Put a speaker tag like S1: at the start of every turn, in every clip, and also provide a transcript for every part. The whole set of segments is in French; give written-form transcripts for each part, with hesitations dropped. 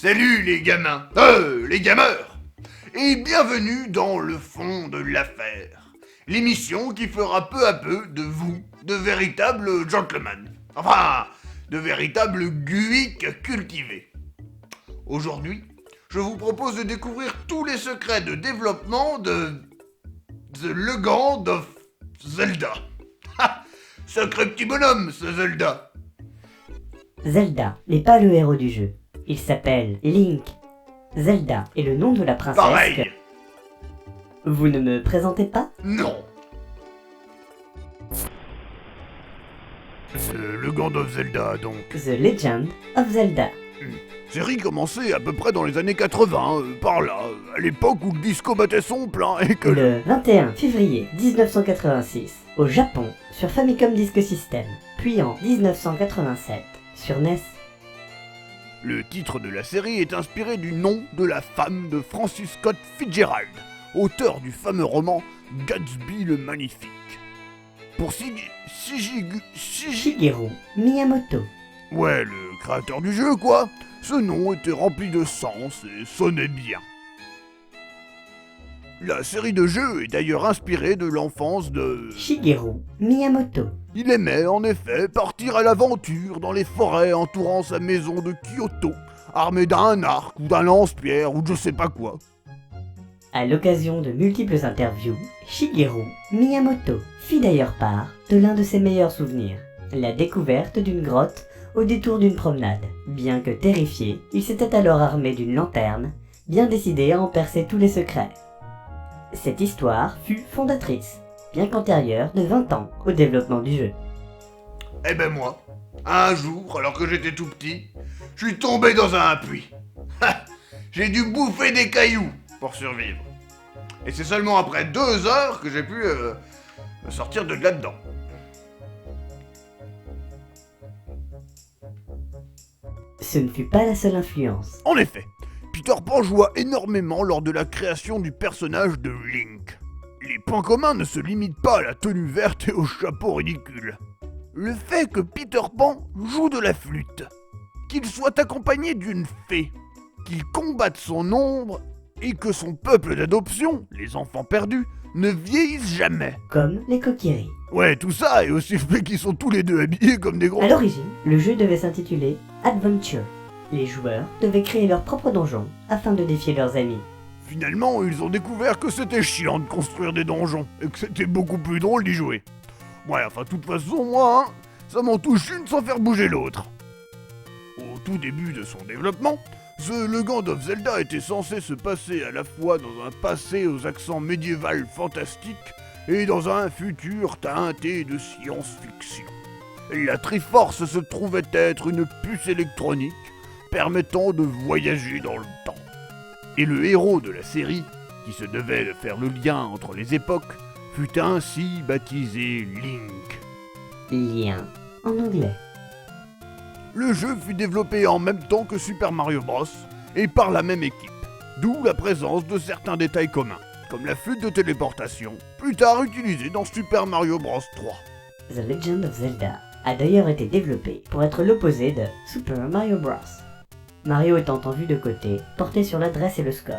S1: Salut les gamins, les gameurs, et bienvenue dans le fond de l'affaire, l'émission qui fera peu à peu de vous de véritables gentlemen, enfin, de véritables guiques cultivés. Aujourd'hui, je vous propose de découvrir tous les secrets de développement de The Legend of Zelda. Ha! Sacré petit bonhomme, ce Zelda.
S2: Zelda n'est pas le héros du jeu. Il s'appelle Link. Zelda est le nom de la princesse.
S1: Pareil.
S2: Vous ne me présentez pas?
S1: Non. The Legend of Zelda, donc.
S2: The Legend of Zelda.
S1: Série commencée à peu près dans les années 80, par là, à l'époque où le disco battait son plein et que...
S2: Le 21 février 1986, au Japon, sur Famicom Disk System, puis en 1987, sur NES.
S1: Le titre de la série est inspiré du nom de la femme de Francis Scott Fitzgerald, auteur du fameux roman Gatsby le Magnifique. Pour
S2: Shigeru Miyamoto.
S1: Ouais, le créateur du jeu, quoi. Ce nom était rempli de sens et sonnait bien. La série de jeux est d'ailleurs inspirée de l'enfance de...
S2: Shigeru Miyamoto.
S1: Il aimait en effet partir à l'aventure dans les forêts entourant sa maison de Kyoto, armé d'un arc ou d'un lance-pierre ou je sais pas quoi.
S2: À l'occasion de multiples interviews, Shigeru Miyamoto fit d'ailleurs part de l'un de ses meilleurs souvenirs, la découverte d'une grotte au détour d'une promenade. Bien que terrifié, il s'était alors armé d'une lanterne, bien décidé à en percer tous les secrets. Cette histoire fut fondatrice, bien qu'antérieure de 20 ans au développement du jeu.
S1: Eh ben moi, un jour, alors que j'étais tout petit, je suis tombé dans un puits. J'ai dû bouffer des cailloux pour survivre. Et c'est seulement après 2 heures que j'ai pu me sortir de là-dedans.
S2: Ce ne fut pas la seule influence.
S1: En effet, Peter Pan joua énormément lors de la création du personnage de Link. Les points communs ne se limitent pas à la tenue verte et au chapeau ridicule. Le fait que Peter Pan joue de la flûte, qu'il soit accompagné d'une fée, qu'il combatte son ombre et que son peuple d'adoption, les enfants perdus, ne vieillissent jamais.
S2: Comme les Kokiri.
S1: Ouais, tout ça, et aussi le fait qu'ils sont tous les deux habillés comme des gros...
S2: À l'origine, le jeu devait s'intituler Adventure. Les joueurs devaient créer leur propre donjon afin de défier leurs amis.
S1: Finalement, ils ont découvert que c'était chiant de construire des donjons, et que c'était beaucoup plus drôle d'y jouer. Ouais, enfin, de toute façon, moi, ça m'en touche une sans faire bouger l'autre. Au tout début de son développement, The Legend of Zelda était censé se passer à la fois dans un passé aux accents médiéval fantastiques et dans un futur teinté de science-fiction. La Triforce se trouvait être une puce électronique permettant de voyager dans le temps. Et le héros de la série, qui se devait de faire le lien entre les époques, fut ainsi baptisé Link.
S2: Lien en anglais.
S1: Le jeu fut développé en même temps que Super Mario Bros. Et par la même équipe, d'où la présence de certains détails communs, comme la flûte de téléportation, plus tard utilisée dans Super Mario Bros. 3.
S2: The Legend of Zelda a d'ailleurs été développé pour être l'opposé de Super Mario Bros. Mario étant en vue de côté, porté sur l'adresse et le score.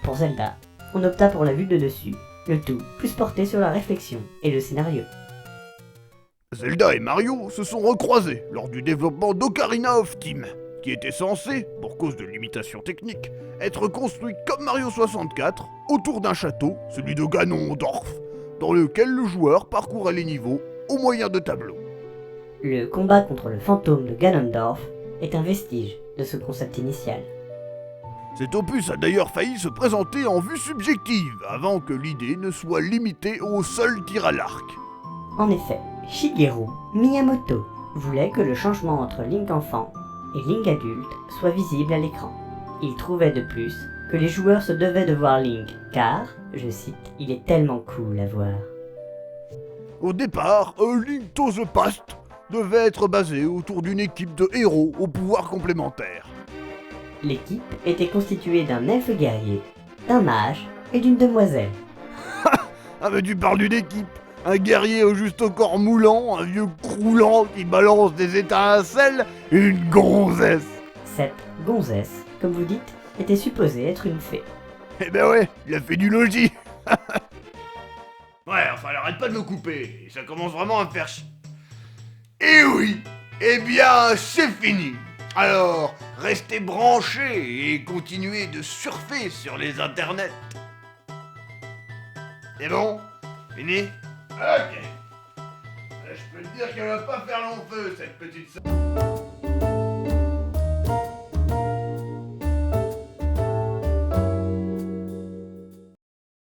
S2: Pour Zelda, on opta pour la vue de dessus, le tout plus porté sur la réflexion et le scénario.
S1: Zelda et Mario se sont recroisés lors du développement d'Ocarina of Time, qui était censé, pour cause de limitations techniques, être construit comme Mario 64, autour d'un château, celui de Ganondorf, dans lequel le joueur parcourait les niveaux au moyen de tableaux.
S2: Le combat contre le fantôme de Ganondorf est un vestige de ce concept initial.
S1: Cet opus a d'ailleurs failli se présenter en vue subjective, avant que l'idée ne soit limitée au seul tir à l'arc.
S2: En effet, Shigeru Miyamoto voulait que le changement entre Link enfant et Link adulte soit visible à l'écran. Il trouvait de plus que les joueurs se devaient de voir Link, car, je cite, il est tellement cool à voir.
S1: Au départ, Link to the Past devait être basé autour d'une équipe de héros aux pouvoirs complémentaires.
S2: L'équipe était constituée d'un elfe guerrier, d'un mage et d'une demoiselle.
S1: Ah mais tu parles d'une équipe. Un guerrier au juste au corps moulant, un vieux croulant qui balance des étincelles et une gonzesse.
S2: Cette gonzesse comme vous dites, était supposée être une fée.
S1: Eh ben ouais, la fée du logis. Ouais, enfin, elle arrête pas de me couper, et ça commence vraiment à me faire chier. Et oui, eh bien, c'est fini. Alors, restez branchés et continuez de surfer sur les internets. C'est bon? Fini? Ok. Je peux te dire qu'elle va pas faire long feu, cette petite...